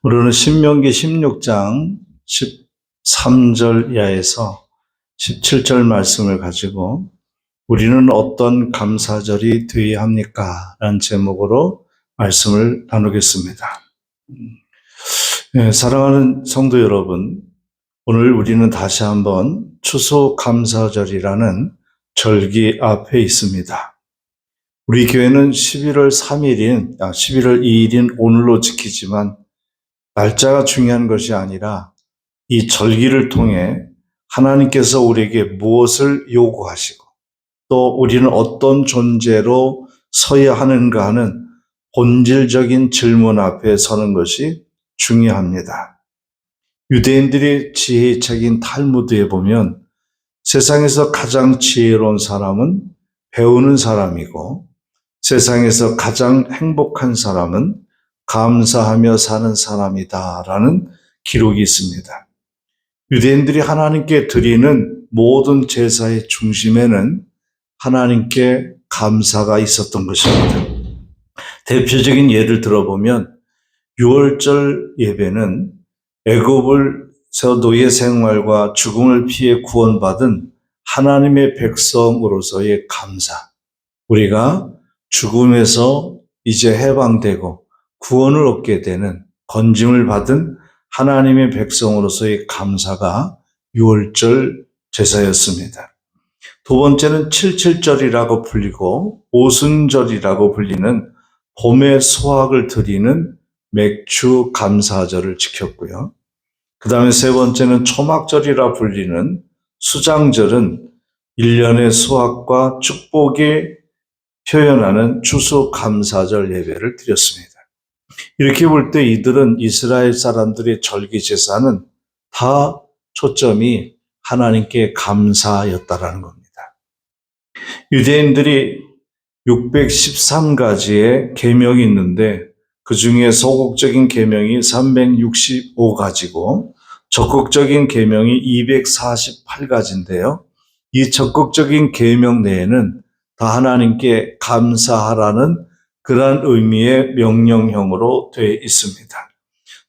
우리는 신명기 16장 13절 이하에서 17절 말씀을 가지고 우리는 어떤 감사절이 되어야 합니까? 라는 제목으로 말씀을 나누겠습니다. 사랑하는 성도 여러분, 오늘 우리는 다시 한번 추수감사절이라는 절기 앞에 있습니다. 우리 교회는 11월 2일인 오늘로 지키지만 날짜가 중요한 것이 아니라 이 절기를 통해 하나님께서 우리에게 무엇을 요구하시고 또 우리는 어떤 존재로 서야 하는가 하는 본질적인 질문 앞에 서는 것이 중요합니다. 유대인들이 지혜의 책인 탈무드에 보면 세상에서 가장 지혜로운 사람은 배우는 사람이고 세상에서 가장 행복한 사람은 감사하며 사는 사람이다라는 기록이 있습니다. 유대인들이 하나님께 드리는 모든 제사의 중심에는 하나님께 감사가 있었던 것입니다. 대표적인 예를 들어보면 6월절 예배는 애굽에서 노예 생활과 죽음을 피해 구원받은 하나님의 백성으로서의 감사, 우리가 죽음에서 이제 해방되고 구원을 얻게 되는 건짐을 받은 하나님의 백성으로서의 감사가 6월절 제사였습니다. 두 번째는 77절이라고 불리고 오순절이라고 불리는 봄의 수확을 드리는 맥주 감사절을 지켰고요. 그 다음에 세 번째는 초막절이라 불리는 수장절은 1년의 수확과 축복이 표현하는 추수감사절 예배를 드렸습니다. 이렇게 볼 때 이들은 이스라엘 사람들의 절기 제사는 다 초점이 하나님께 감사였다라는 겁니다. 유대인들이 613가지의 계명이 있는데 그 중에 소극적인 계명이 365가지고 적극적인 계명이 248가지인데요. 이 적극적인 계명 내에는 다 하나님께 감사하라는 그러한 의미의 명령형으로 되어 있습니다.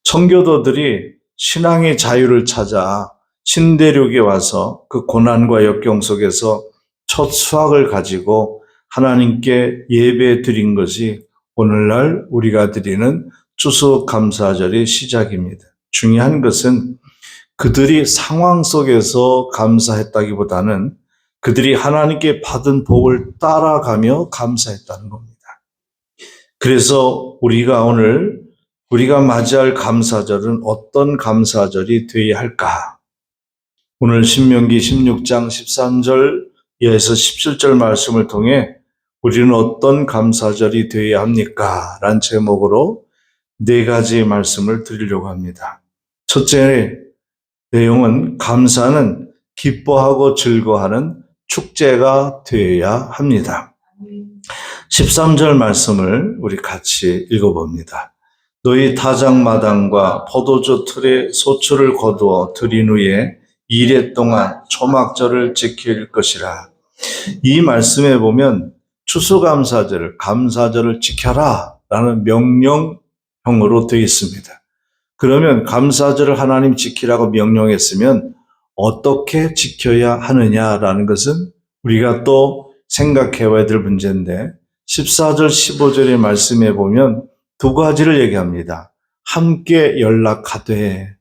청교도들이 신앙의 자유를 찾아 신대륙에 와서 그 고난과 역경 속에서 첫 수확을 가지고 하나님께 예배 드린 것이 오늘날 우리가 드리는 추수감사절의 시작입니다. 중요한 것은 그들이 상황 속에서 감사했다기보다는 그들이 하나님께 받은 복을 따라가며 감사했다는 겁니다. 그래서 우리가 맞이할 감사절은 어떤 감사절이 되어야 할까? 오늘 신명기 16장 13절 이하에서 17절 말씀을 통해 우리는 어떤 감사절이 되어야 합니까? 라는 제목으로 4가지 말씀을 드리려고 합니다. 첫째 내용은 감사는 기뻐하고 즐거워하는 축제가 되어야 합니다. 13절 말씀을 우리 같이 읽어봅니다. 너희 타작마당과 포도주 틀에 소출을 거두어 드린 후에 2일 동안 초막절을 지킬 것이라. 이 말씀에 보면 추수감사절을, 감사절을 지켜라 라는 명령형으로 되어 있습니다. 그러면 감사절을 하나님 지키라고 명령했으면 어떻게 지켜야 하느냐라는 것은 우리가 또 생각해 봐야 될 문제인데 14절, 15절의 말씀에 보면 2가지를 얘기합니다. 함께 연락하되,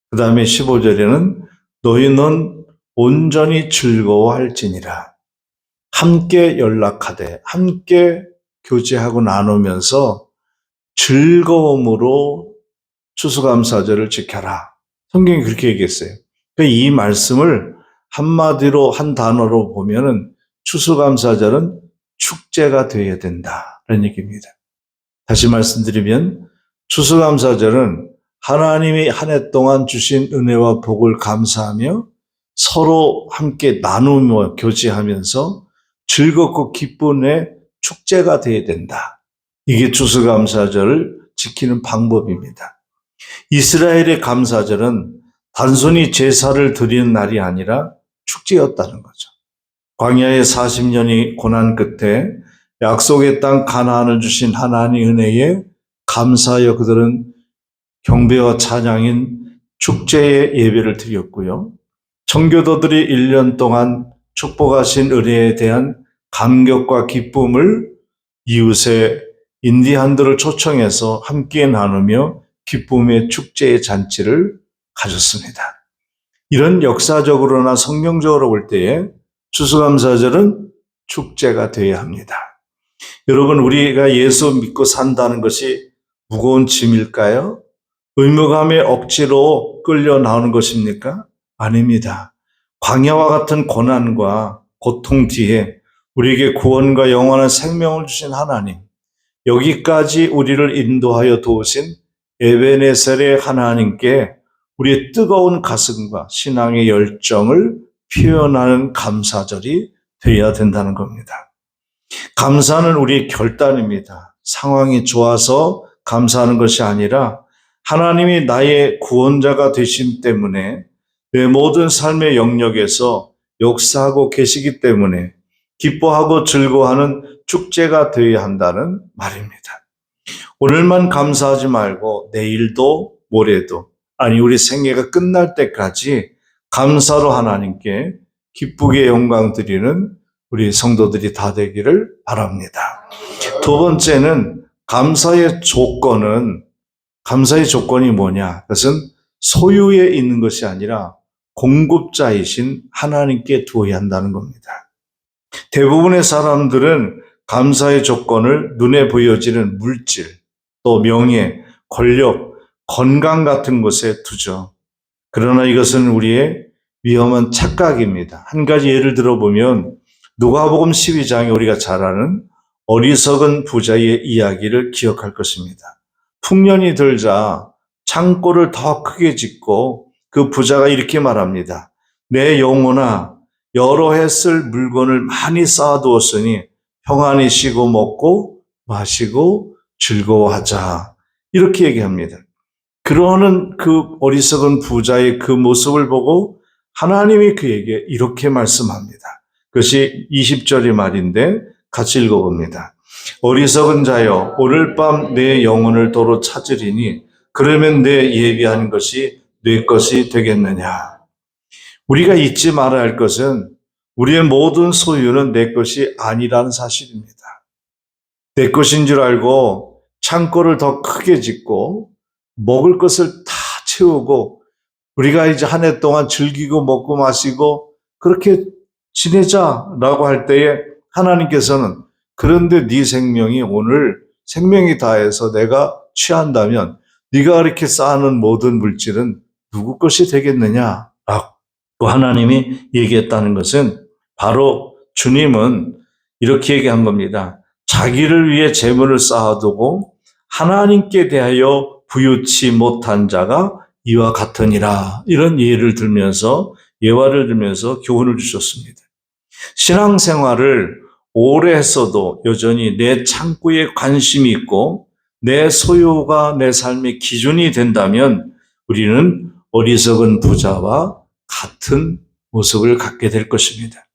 그 다음에 15절에는 너희는 온전히 즐거워할지니라. 함께 연락하되, 함께 교제하고 나누면서 즐거움으로 추수감사절을 지켜라. 성경이 그렇게 얘기했어요. 이 말씀을 한마디로 한 단어로 보면은 추수감사절은 축제가 되어야 된다라는 얘기입니다. 다시 말씀드리면 추수감사절은 하나님이 한 해 동안 주신 은혜와 복을 감사하며 서로 함께 나누며 교제하면서 즐겁고 기쁨의 축제가 되어야 된다. 이게 추수감사절을 지키는 방법입니다. 이스라엘의 감사절은 단순히 제사를 드리는 날이 아니라 축제였다는 거죠. 광야의 40년이 고난 끝에 약속의 땅 가나안을 주신 하나님의 은혜에 감사하여 그들은 경배와 찬양인 축제의 예배를 드렸고요. 청교도들이 1년 동안 축복하신 은혜에 대한 감격과 기쁨을 이웃의 인디안들을 초청해서 함께 나누며 기쁨의 축제의 잔치를 가졌습니다. 이런 역사적으로나 성경적으로 볼 때에 추수감사절은 축제가 되어야 합니다. 여러분, 우리가 예수 믿고 산다는 것이 무거운 짐일까요? 의무감에 억지로 끌려 나오는 것입니까? 아닙니다. 광야와 같은 고난과 고통 뒤에 우리에게 구원과 영원한 생명을 주신 하나님, 여기까지 우리를 인도하여 도우신 에베네셀의 하나님께 우리의 뜨거운 가슴과 신앙의 열정을 표현하는 감사절이 되어야 된다는 겁니다. 감사는 우리의 결단입니다. 상황이 좋아서 감사하는 것이 아니라 하나님이 나의 구원자가 되심 때문에 내 모든 삶의 영역에서 역사하고 계시기 때문에 기뻐하고 즐거워하는 축제가 되어야 한다는 말입니다. 오늘만 감사하지 말고 내일도 모레도, 아니 우리 생애가 끝날 때까지 감사로 하나님께 기쁘게 영광 드리는 우리 성도들이 다 되기를 바랍니다. 두 번째는 감사의 조건이 뭐냐? 그것은 소유에 있는 것이 아니라 공급자이신 하나님께 두어야 한다는 겁니다. 대부분의 사람들은 감사의 조건을 눈에 보여지는 물질, 또 명예, 권력, 건강 같은 것에 두죠. 그러나 이것은 우리의 위험한 착각입니다. 한 가지 예를 들어보면 누가복음 12장에 우리가 잘 아는 어리석은 부자의 이야기를 기억할 것입니다. 풍년이 들자 창고를 더 크게 짓고 그 부자가 이렇게 말합니다. 내 영혼아, 여러 해 쓸 물건을 많이 쌓아두었으니 평안히 쉬고 먹고 마시고 즐거워하자. 이렇게 얘기합니다. 그러는 그 어리석은 부자의 그 모습을 보고 하나님이 그에게 이렇게 말씀합니다. 그것이 20절의 말인데 같이 읽어봅니다. 어리석은 자여, 오늘 밤 내 영혼을 도로 찾으리니 그러면 내 예비한 것이 내 것이 되겠느냐. 우리가 잊지 말아야 할 것은 우리의 모든 소유는 내 것이 아니라는 사실입니다. 내 것인 줄 알고 창고를 더 크게 짓고 먹을 것을 다 채우고 우리가 이제 한 해 동안 즐기고 먹고 마시고 그렇게 지내자라고 할 때에 하나님께서는 그런데 네 생명이 오늘 생명이 다해서 내가 취한다면 네가 이렇게 쌓아놓은 모든 물질은 누구 것이 되겠느냐라고 하나님이 얘기했다는 것은 바로 주님은 이렇게 얘기한 겁니다. 자기를 위해 재물을 쌓아두고 하나님께 대하여 부유치 못한 자가 이와 같으니라. 이런 예화를 들면서 교훈을 주셨습니다. 신앙생활을 오래 했어도 여전히 내 창고에 관심이 있고 내 소유가 내 삶의 기준이 된다면 우리는 어리석은 부자와 같은 모습을 갖게 될 것입니다.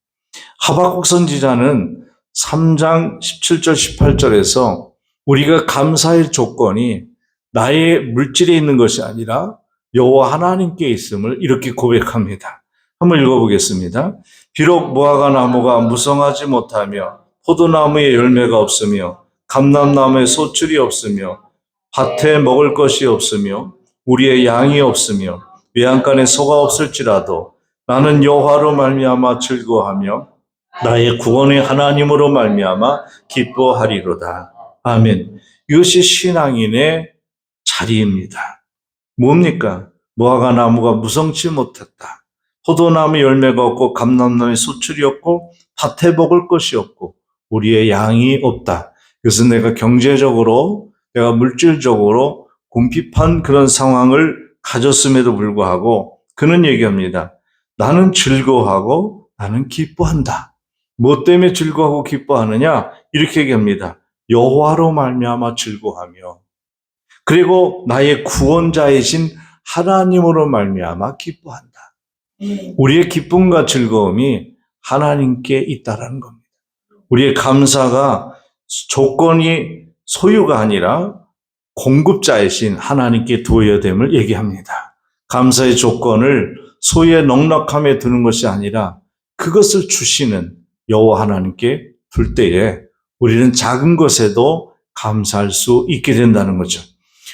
하박국 선지자는 3장 17절 18절에서 우리가 감사의 조건이 나의 물질에 있는 것이 아니라 여호와 하나님께 있음을 이렇게 고백합니다. 한번 읽어보겠습니다. 비록 무화과 나무가 무성하지 못하며 포도나무에 열매가 없으며 감람나무에 소출이 없으며 밭에 먹을 것이 없으며 우리의 양이 없으며 외양간에 소가 없을지라도 나는 여호와로 말미암아 즐거워하며 나의 구원의 하나님으로 말미암아 기뻐하리로다. 아멘. 이것이 신앙인의 자리입니다. 뭡니까? 무화과 나무가 무성치 못했다. 포도나무 열매가 없고 감람나무에 소출이 없고 밭에 먹을 것이 없고 우리의 양이 없다. 그래서 내가 경제적으로 내가 물질적으로 궁핍한 그런 상황을 가졌음에도 불구하고 그는 얘기합니다. 나는 즐거워하고 나는 기뻐한다. 뭐 때문에 즐거워하고 기뻐하느냐? 이렇게 얘기합니다. 여호와로 말미암아 즐거워하며 그리고 나의 구원자이신 하나님으로 말미암아 기뻐한다. 우리의 기쁨과 즐거움이 하나님께 있다라는 겁니다. 우리의 감사가 조건이 소유가 아니라 공급자이신 하나님께 두어야 됨을 얘기합니다. 감사의 조건을 소유의 넉넉함에 두는 것이 아니라 그것을 주시는 여호와 하나님께 둘 때에 우리는 작은 것에도 감사할 수 있게 된다는 거죠.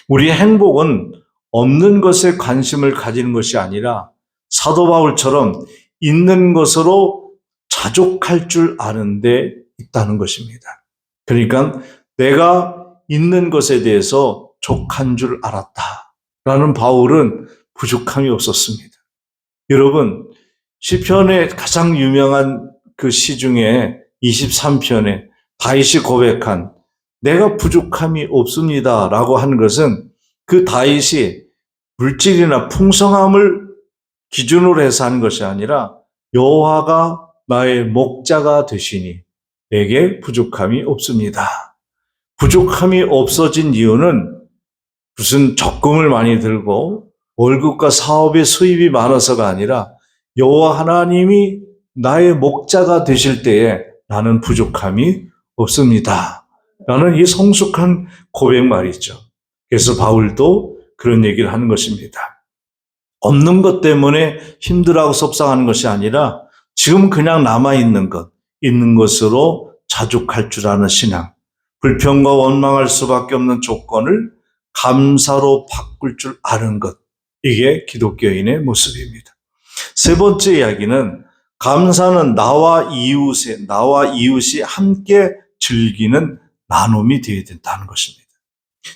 우리의 행복은 없는 것에 관심을 가지는 것이 아니라 사도 바울처럼 있는 것으로 자족할 줄 아는 데 있다는 것입니다. 그러니까 내가 있는 것에 대해서 족한 줄 알았다라는 바울은 부족함이 없었습니다. 여러분, 시편의 가장 유명한 그 시 중에 23편에 다윗이 고백한 내가 부족함이 없습니다라고 하는 것은 그 다윗이 물질이나 풍성함을 기준으로 해서 하는 것이 아니라 여호와가 나의 목자가 되시니 내게 부족함이 없습니다. 부족함이 없어진 이유는 무슨 적금을 많이 들고 월급과 사업의 수입이 많아서가 아니라 여호와 하나님이 나의 목자가 되실 때에 나는 부족함이 없습니다. 라는 이 성숙한 고백 말이죠. 그래서 바울도 그런 얘기를 하는 것입니다. 없는 것 때문에 힘들어하고 속상하는 것이 아니라 지금 그냥 남아있는 것, 있는 것으로 자족할 줄 아는 신앙, 불평과 원망할 수밖에 없는 조건을 감사로 바꿀 줄 아는 것, 이게 기독교인의 모습입니다. 세 번째 이야기는 감사는 나와 이웃이 함께 즐기는 나눔이 되어야 된다는 것입니다.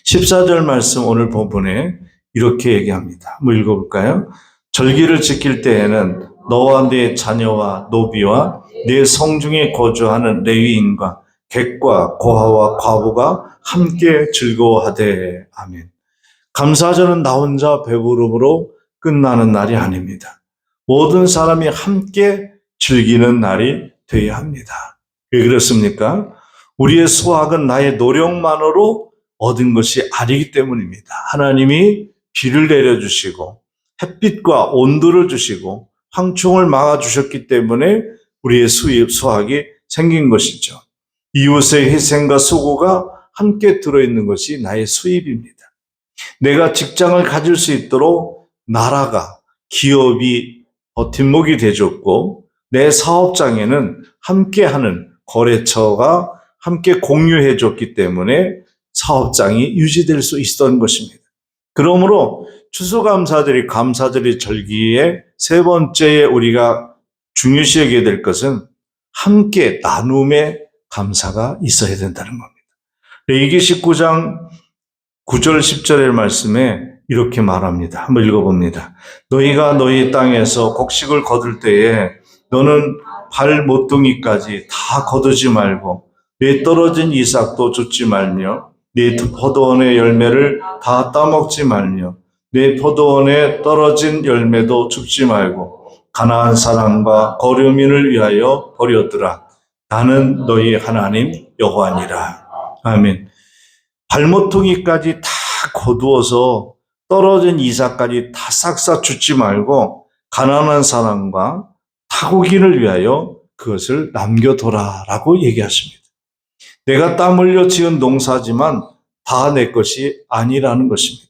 14절 말씀 오늘 본문에 이렇게 얘기합니다. 한번 읽어볼까요? 절기를 지킬 때에는 너와 네 자녀와 노비와 네 성중에 거주하는 레위인과 객과 고아와 과부가 함께 즐거워하되. 아멘. 감사절은 나 혼자 배부름으로 끝나는 날이 아닙니다. 모든 사람이 함께 즐기는 날이 되어야 합니다. 왜 그렇습니까? 우리의 수확은 나의 노력만으로 얻은 것이 아니기 때문입니다. 하나님이 비를 내려주시고 햇빛과 온도를 주시고 황충을 막아주셨기 때문에 우리의 수확이 생긴 것이죠. 이웃의 희생과 수고가 함께 들어있는 것이 나의 수입입니다. 내가 직장을 가질 수 있도록 나라가, 기업이 버팀목이 되어줬고 내 사업장에는 함께하는 거래처가 함께 공유해줬기 때문에 사업장이 유지될 수 있었던 것입니다. 그러므로 추수감사절이 감사절의 절기의 세 번째에 우리가 중요시 여겨야 될 것은 함께 나눔의 감사가 있어야 된다는 겁니다. 레위기 19장 9절 10절의 말씀에 이렇게 말합니다. 한번 읽어봅니다. 너희가 너희 땅에서 곡식을 거둘 때에 너는 발 모퉁이까지 다 거두지 말고 내 떨어진 이삭도 줍지 말며 내 포도원의 열매를 다 따먹지 말며 내 포도원에 떨어진 열매도 줍지 말고 가나안 사람과 거류민을 위하여 버렸더라. 나는 너희 하나님 여호와니라. 아멘. 발모퉁이까지 다 거두어서 떨어진 이삭까지 다 싹싹 줍지 말고 가난한 사람과 타국인을 위하여 그것을 남겨둬라라고 얘기하십니다. 내가 땀 흘려 지은 농사지만 다 내 것이 아니라는 것입니다.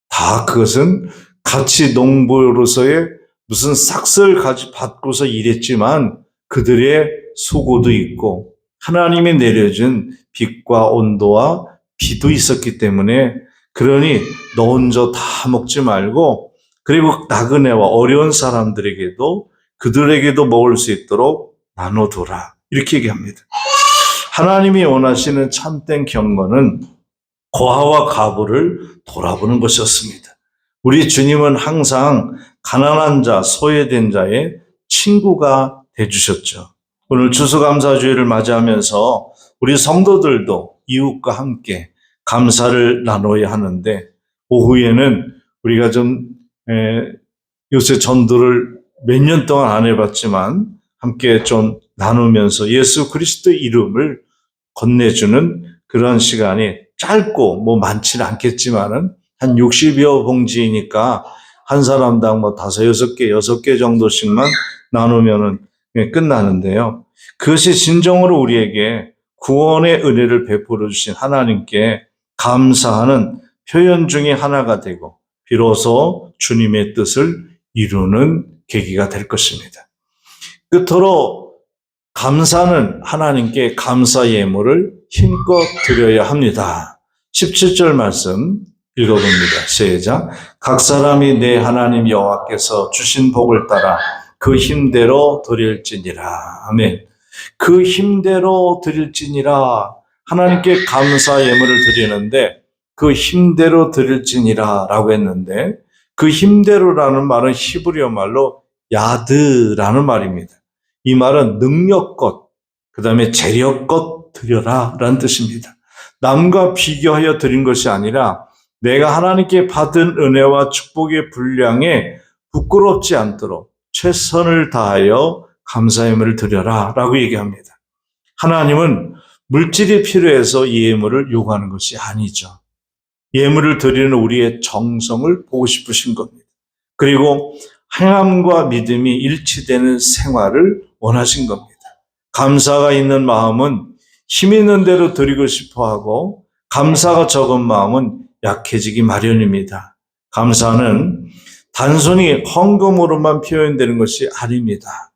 다 그것은 같이 농부로서의 무슨 싹쓸 받고서 일했지만 그들의 수고도 있고 하나님이 내려준 빛과 온도와 비도 있었기 때문에 그러니 너 혼자 다 먹지 말고 그리고 나그네와 어려운 사람들에게도 그들에게도 먹을 수 있도록 나눠둬라. 이렇게 얘기합니다. 하나님이 원하시는 참된 경건은 고아와 과부를 돌아보는 것이었습니다. 우리 주님은 항상 가난한 자, 소외된 자의 친구가 되주셨죠. 오늘 추수감사주일을 맞이하면서 우리 성도들도 이웃과 함께 감사를 나눠야 하는데 오후에는 우리가 좀 요새 전도를 몇 년 동안 안 해봤지만 함께 좀 나누면서 예수 그리스도의 이름을 건네주는 그런 시간이 짧고 뭐 많지는 않겠지만은 한 60여 봉지니까 한 사람당 뭐 5, 6개, 6개 정도씩만 나누면은 끝나는데요. 그것이 진정으로 우리에게 구원의 은혜를 베풀어 주신 하나님께 감사하는 표현 중에 하나가 되고 비로소 주님의 뜻을 이루는 계기가 될 것입니다. 끝으로 감사는 하나님께 감사 예물을 힘껏 드려야 합니다. 17절 말씀 읽어봅니다. 시작. 각 사람이 내 하나님 여호와께서 주신 복을 따라 그 힘대로 드릴지니라. 아멘. 그 힘대로 드릴지니라. 하나님께 감사 예물을 드리는데 그 힘대로 드릴지니라 라고 했는데, 그 힘대로라는 말은 히브리어 말로 야드라는 말입니다. 이 말은 능력껏, 그 다음에 재력껏 드려라 라는 뜻입니다. 남과 비교하여 드린 것이 아니라 내가 하나님께 받은 은혜와 축복의 분량에 부끄럽지 않도록 최선을 다하여 감사 예물을 드려라 라고 얘기합니다. 하나님은 물질이 필요해서 이 예물을 요구하는 것이 아니죠. 예물을 드리는 우리의 정성을 보고 싶으신 겁니다. 그리고 행함과 믿음이 일치되는 생활을 원하신 겁니다. 감사가 있는 마음은 힘 있는 대로 드리고 싶어하고, 감사가 적은 마음은 약해지기 마련입니다. 감사는 단순히 헌금으로만 표현되는 것이 아닙니다.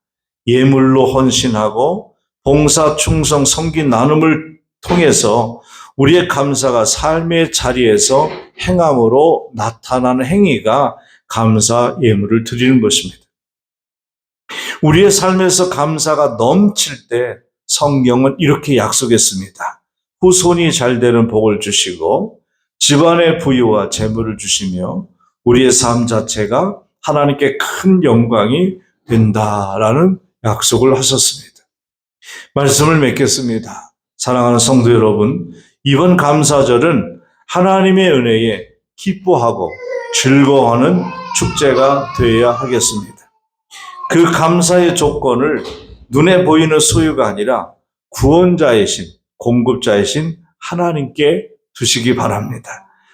예물로 헌신하고 봉사, 충성, 섬긴 나눔을 통해서 우리의 감사가 삶의 자리에서 행함으로 나타나는 행위가 감사 예물을 드리는 것입니다. 우리의 삶에서 감사가 넘칠 때 성경은 이렇게 약속했습니다. 후손이 잘 되는 복을 주시고 집안의 부유와 재물을 주시며 우리의 삶 자체가 하나님께 큰 영광이 된다라는 약속을 하셨습니다. 말씀을 맺겠습니다. 사랑하는 성도 여러분, 이번 감사절은 하나님의 은혜에 기뻐하고 즐거워하는 축제가 되어야 하겠습니다. 그 감사의 조건을 눈에 보이는 소유가 아니라 구원자이신, 공급자이신 하나님께 두시기 바랍니다.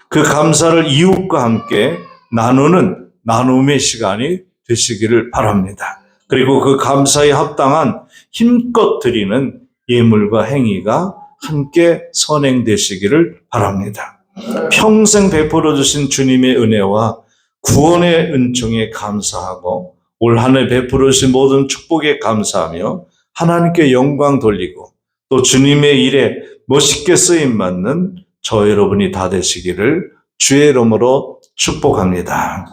그 감사를 이웃과 함께 나누는 나눔의 시간이 되시기를 바랍니다. 그리고 그 감사에 합당한 힘껏 드리는 예물과 행위가 함께 선행되시기를 바랍니다. 평생 베풀어 주신 주님의 은혜와 구원의 은총에 감사하고 올 한 해 베풀어 주신 모든 축복에 감사하며 하나님께 영광 돌리고 또 주님의 일에 멋있게 쓰임받는 저 여러분이 다 되시기를 주의 이름으로 축복합니다.